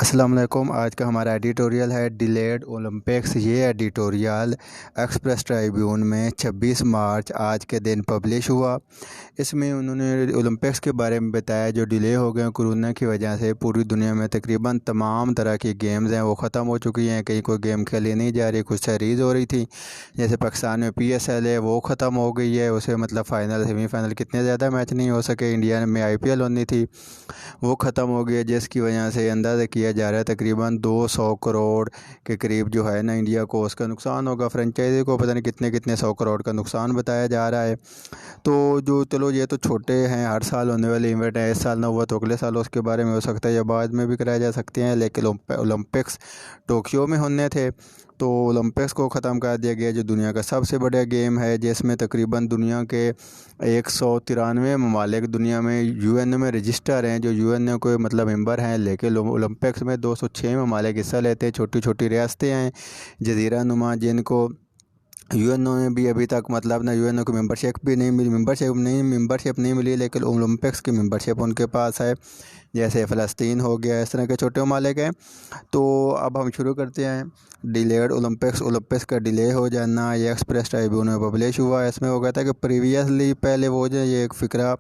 अस्सलाम वालेकुम। आज का हमारा एडिटोरियल है डिलेड ओलंपिक्स। ये एडिटोरियल एक्सप्रेस ट्रिब्यून में 26 मार्च आज के दिन पब्लिश हुआ। इसमें उन्होंने ओलंपिक्स के बारे में बताया जो डिले हो गए कोरोना की वजह से। पूरी दुनिया में तकरीबन तमाम तरह की गेम्स हैं वो ख़त्म हो चुकी हैं। कहीं कोई गेम खेली नहीं जा रही, कुछ सीरीज़ हो रही थी। जैसे पाकिस्तान में PSL है वो ख़त्म हो गई है, उसे मतलब फ़ाइनल सेमीफाइनल कितने ज़्यादा मैच नहीं हो सके। इंडिया में IPL होनी थी वो ख़त्म हो गई है, जिसकी वजह से अंदाज़ा किया जा रहा है तकरीबन 200 करोड़ के करीब जो है ना इंडिया को उसका नुकसान होगा। फ्रेंचाइजी को पता नहीं कितने कितने 100 करोड़ का नुकसान बताया जा रहा है। तो जो चलो ये तो छोटे हैं, हर साल होने वाले इवेंट है। इस साल ना हुआ तो अगले साल उसके बारे में हो सकता है या बाद में भी कराए जा सकते हैं। लेकिन ओलंपिक्स टोक्यो में होने थे तो ओलंपिक्स को ख़त्म कर दिया गया, जो दुनिया का सबसे बड़ा गेम है, जिसमें तकरीबन दुनिया के 193 ममालिक दुनिया में UN में रजिस्टर हैं, जो UN कोई मतलब मेंबर हैं। लेकिन ओलंपिक्स में 206 ममालिक हिस्सा लेते हैं। छोटी छोटी रियासतें हैं जजीरा नुमा, जिनको UN ने भी अभी तक मतलब ना UN को मेंबरशिप नहीं मिली, लेकिन ओलंपिक्स की मेंबरशिप उनके पास है। जैसे फ़लस्तीन हो गया, इस तरह के छोटे ममालिक हैं। तो अब हम शुरू करते हैं। डिलेड ओलंपिक्स का डिले हो जाना ये एक्सप्रेस ट्रिब्यून में पब्लिश हुआ। इसमें हो गया था कि प्रीवियसली पहले वो जो ये एक फ़िक्रा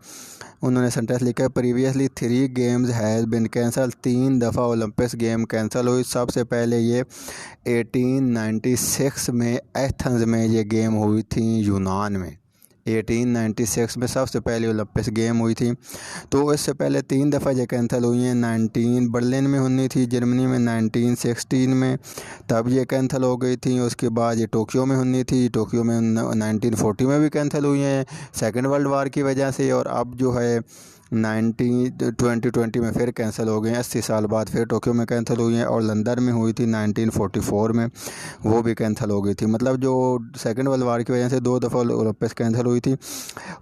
उन्होंने सेंटेंस लिखा है, previously 3 games has been cancel. 3 दफ़ा ओलंपिक्स गेम कैंसिल हुई। सबसे पहले ये 1896 में एथेंस में ये गेम हुई थी यूनान में। 1896 में सबसे पहले ओलंपिक्स गेम हुई थी। तो इससे पहले 3 दफ़ा ये कैंसिल हुई हैं। 19 बर्लिन में होनी थी जर्मनी में, 1916 में तब ये कैंसिल हो गई थी। उसके बाद ये टोक्यो में होनी थी, टोक्यो में 1940 में भी कैंसिल हुई हैं सेकेंड वर्ल्ड वार की वजह से। और अब जो है 2020 में फिर कैंसिल हो गए हैं। 80 साल बाद फिर टोक्यो में कैंसिल हुई हैं। और लंदन में हुई थी 1944 में, वो भी कैंसिल हो गई थी। मतलब जो सेकेंड वर्ल्ड वार की वजह से 2 दफ़ा ओलंपिक्स कैंसिल हुई थी।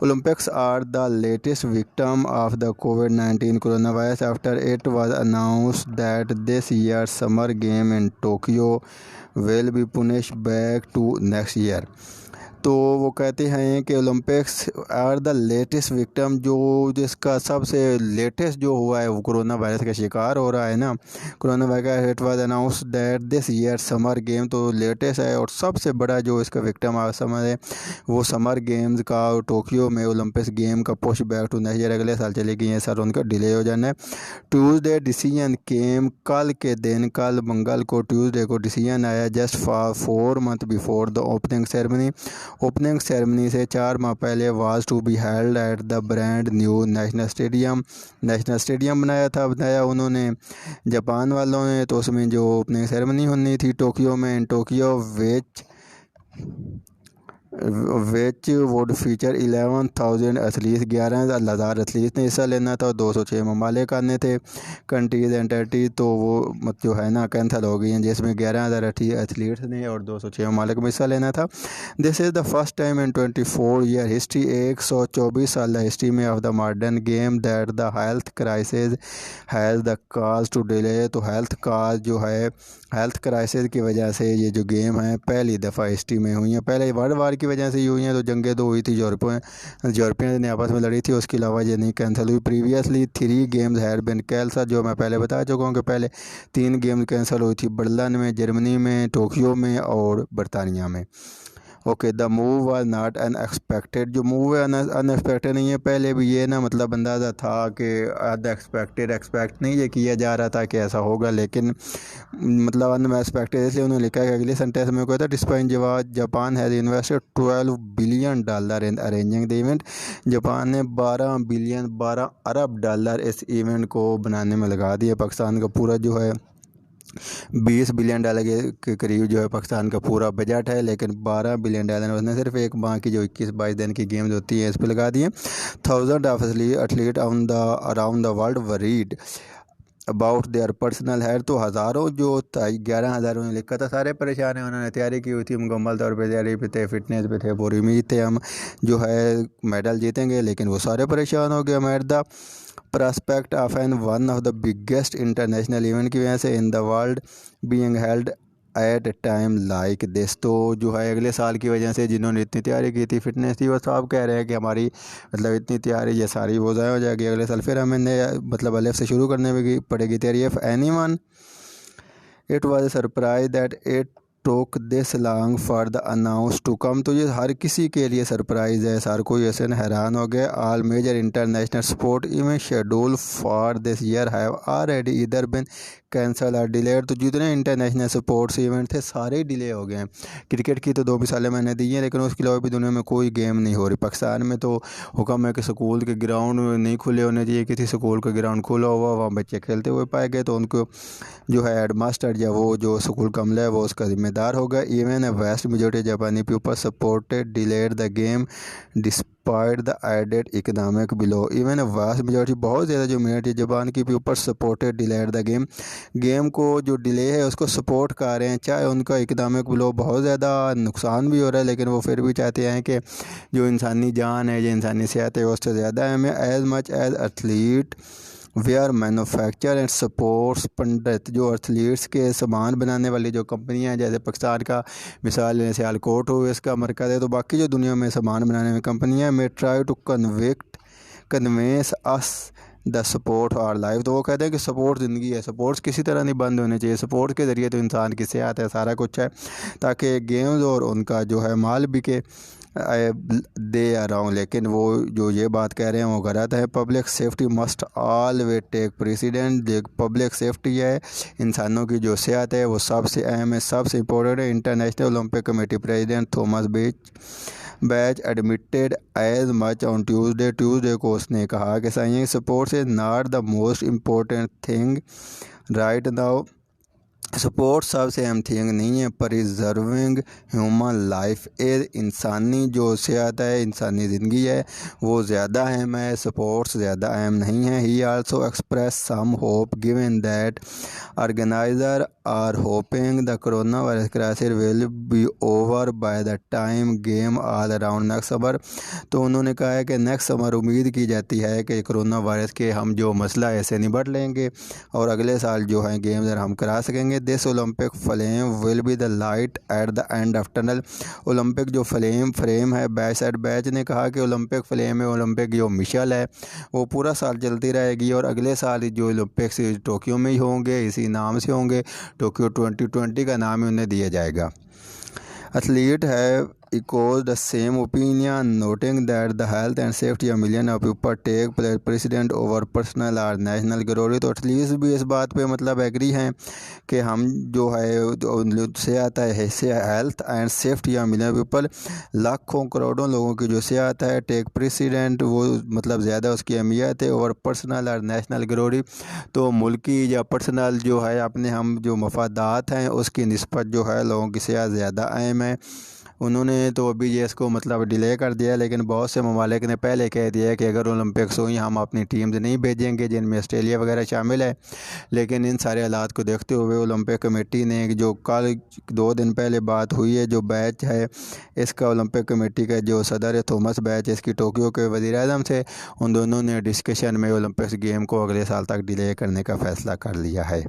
Olympics are the latest victim of the कोविड-19 corona virus after it was announced that this year summer game in Tokyo will be push back to next year. तो वो कहते हैं कि Olympics are the latest victim, जो जिसका सबसे latest जो हुआ है वो कोरोना वायरस का शिकार हो रहा है ना। Corona virus it was announced that this year summer game, तो लेटेस्ट है और सबसे बड़ा जो इसका विक्टिम आ समझ है वो समर गेम्स का टोक्यो में ओलंपिक्स गेम का push back to next year, अगले साल चलेगी। ये सर उनका डिले हो जाना है। ट्यूसडे डिसीजन केम, कल के दिन, कल मंगल को ट्यूसडे को डिसीजन आया just 4 month before the opening ceremony. Opening ceremony से 4 माह पहले was to be held at the brand new national stadium बनाया उन्होंने जापान वालों ने। तो उसमें जो ओपनिंग सेरेमनी होनी थी टोक्यो में, in Tokyo which would feature 11,000 athletes, 11,000 athletes ने हिस्सा लेना था और 206 ममालिक आने थे कंट्रीज एंटिटी। तो वो जो है ना कैंसिल हो गई हैं, जिसमें 11,000 एथलीट्स ने और 206 ममालिक में हिस्सा लेना था। This is the first time in 24 year history, 124 साल हिस्ट्री में of the modern game that the health crisis has the cause to delay. तो हेल्थ क्राइसिस की वजह से ये जो गेम है पहली दफ़ा हिस्ट्री में हुई है। पहले वर्ल्ड वार की वजह से ही हुई हैं, तो जंगें 2 हुई थी, यूरोपियन ने आपस में लड़ी थी, उसके अलावा ये नहीं कैंसिल हुई। Previously 3 games had been cancel, जो मैं पहले बता चुका हूँ कि पहले 3 गेम्स कैंसिल हुई थी, बर्लिन में, जर्मनी में, टोक्यो में और बरतानिया में। Okay, the move was not unexpected, जो मूव है अनएक्सपेक्टेड नहीं है। पहले भी ये ना मतलब अंदाज़ा था कि एक्सपेक्ट नहीं ये किया जा रहा था कि ऐसा होगा, लेकिन मतलब अनएक्सपेक्टेड इसलिए उन्होंने लिखा है कि अगले सेंटेंस में कोई था despite Japan has invested $12 billion in arranging the event. Japan ने 12 अरब डॉलर इस इवेंट को बनाने में लगा दिया। पाकिस्तान का पूरा जो है $20 बिलियन के करीब जो है पाकिस्तान का पूरा बजट है, लेकिन $12 बिलियन उसने सिर्फ एक माह की जो 21-22 दिन की गेम्स होती है इस पर लगा दिए। 1000 of athlete around the world worried about their personal health. तो हज़ारों जो 11,000 उन्होंने लिखा था, सारे परेशान हैं। उन्होंने तैयारी की हुई थी, मुकम्मल तौर पर तैयारी पे थे, फिटनेस पे थे, पूरी उम्मीद थे हम जो है मेडल जीतेंगे, लेकिन वो सारे परेशान हो गए। Made the prospect of one of the biggest international event की वजह से in the world being held at time like this. तो जो है अगले साल की वजह से जिन्होंने इतनी तैयारी की थी, फिटनेस थी, वो सब कह रहे हैं कि हमारी मतलब इतनी तैयारी ये सारी वो ज़ाया हो जाएगी अगले साल, फिर हमें नया मतलब अलग से शुरू करने में पड़ेगी तैयारी। If any one it was a surprise that it took this long for the announce to come. तो ये हर किसी के लिए सरप्राइज़ है, सार कोई ऐसे हैरान हो गए। All major international sport event schedule for this year have already इधर बिन कैंसल और डिलेड। तो जितने इंटरनेशनल स्पोर्ट्स इवेंट थे सारे डिले हो गए हैं। क्रिकेट की तो 2 मिसालें मैंने दी हैं, लेकिन उसके अलावा भी दुनिया में कोई गेम नहीं हो रही। पाकिस्तान में तो हुक्म है कि स्कूल के ग्राउंड नहीं खुले होने चाहिए, किसी स्कूल का ग्राउंड खुला हुआ वहाँ बच्चे खेलते हुए पाए गए तो उनको जो है हेडमास्टर या वो जो स्कूल का अमला है वो उसका जिम्मेदार होगा। इवन ए वेस्ट मेजोरिटी जापानी people supported delayed the game despite the added economic blow. Even a vast majority बहुत ज़्यादा जो मेजोरिटी जापान की people supported delayed the game को जो डिले है उसको सपोर्ट कर रहे हैं, चाहे उनका इकनॉमिक बिलो बहुत ज़्यादा नुकसान भी हो रहा है, लेकिन वो फिर भी चाहते हैं कि जो इंसानी जान है, जो इंसानी सेहत है उससे ज़्यादा अहम है। As much as athlete they are manufacture and supports pundit. जो एथलीट्स के सामान बनाने वाली जो कंपनियां हैं, जैसे पाकिस्तान का मिसाल लें सियालकोट हो इसका मरकज़ है, तो बाकी जो दुनिया में सामान बनाने में कंपनियां में try to convince us the support are life. तो वो कहते हैं कि सपोर्ट ज़िंदगी है, सपोर्ट्स किसी तरह नहीं बंद होने चाहिए। सपोर्ट के ज़रिए तो इंसान की सेहत है, सारा कुछ है, ताकि गेम्स और उनका जो है माल बिके दे आ रहा हूँ। लेकिन वो जो ये बात कह रहे हैं वो गलत है। Public safety must always take precedence. जो पब्लिक सेफ्टी है, इंसानों की जो सेहत है वो सबसे अहम है, सबसे इम्पोर्टेंट है। International Olympic committee president Thomas Bach admitted as much on Tuesday को उसने कहा कि since sports is not the most important thing right now. Support सबसे अहम थिंग नहीं है, प्रिजर्विंग ह्यूमन लाइफ इज इंसानी जो सेहत है, इंसानी ज़िंदगी है वो ज़्यादा अहम है, सपोर्ट्स ज़्यादा अहम नहीं है। He also express some hope given that organiser are hoping the corona virus crisis will be over by the time game all around next summer. तो उन्होंने कहा है कि नेक्स्ट समर उम्मीद की जाती है कि कोरोना वायरस के हम जो मसला है ऐसे निपट लेंगे और अगले साल जो है गेम्स हम करा सकेंगे। This Olympic flame will be the light at the end of tunnel. Olympic जो फ्रेम है, बैच एट बैच ने कहा कि ओलंपिक फ्लेम है, ओलंपिक जो मिशल है वो पूरा साल चलती रहेगी और अगले साल जो ओलंपिक्स टोक्यो में ही होंगे, इसी नाम से होंगे, टोक्यो 2020 का नाम ही उन्हें दिया जाएगा। एथलीट है echoes the same opinion, noting that the health and safety of millions of people take precedent over personal or national glory। तो एथलीट्स भी इस बात पे मतलब एग्री हैं कि हम जो है सेहत है, health and safety of million people, लाखों करोड़ों लोगों की जो सेहत है, टेक प्रेसिडेंट वो मतलब ज़्यादा उसकी अहमियत है ओवर पर्सनल और नेशनल ग्लोरी। तो मुल्की या पर्सनल जो है अपने हम जो मफादात हैं उसकी निस्बत जो है लोगों की सेहत ज़्यादा अहम है। उन्होंने तो अभी ये इसको मतलब डिले कर दिया, लेकिन बहुत से ममालिक ने पहले कह दिया है कि अगर ओलंपिक्स हुई हम अपनी टीम्स नहीं भेजेंगे, जिनमें ऑस्ट्रेलिया वगैरह शामिल है। लेकिन इन सारे हालात को देखते हुए ओलंपिक कमेटी ने जो कल 2 दिन पहले बात हुई है, जो बैच है इसका ओलंपिक कमेटी का जो सदर है थॉमस बैच, इसकी टोक्यो के वज़ीर-ए-आज़म से, उन दोनों ने डिस्कशन में ओलंपिक्स गेम को अगले साल तक डिले करने का फ़ैसला कर लिया है।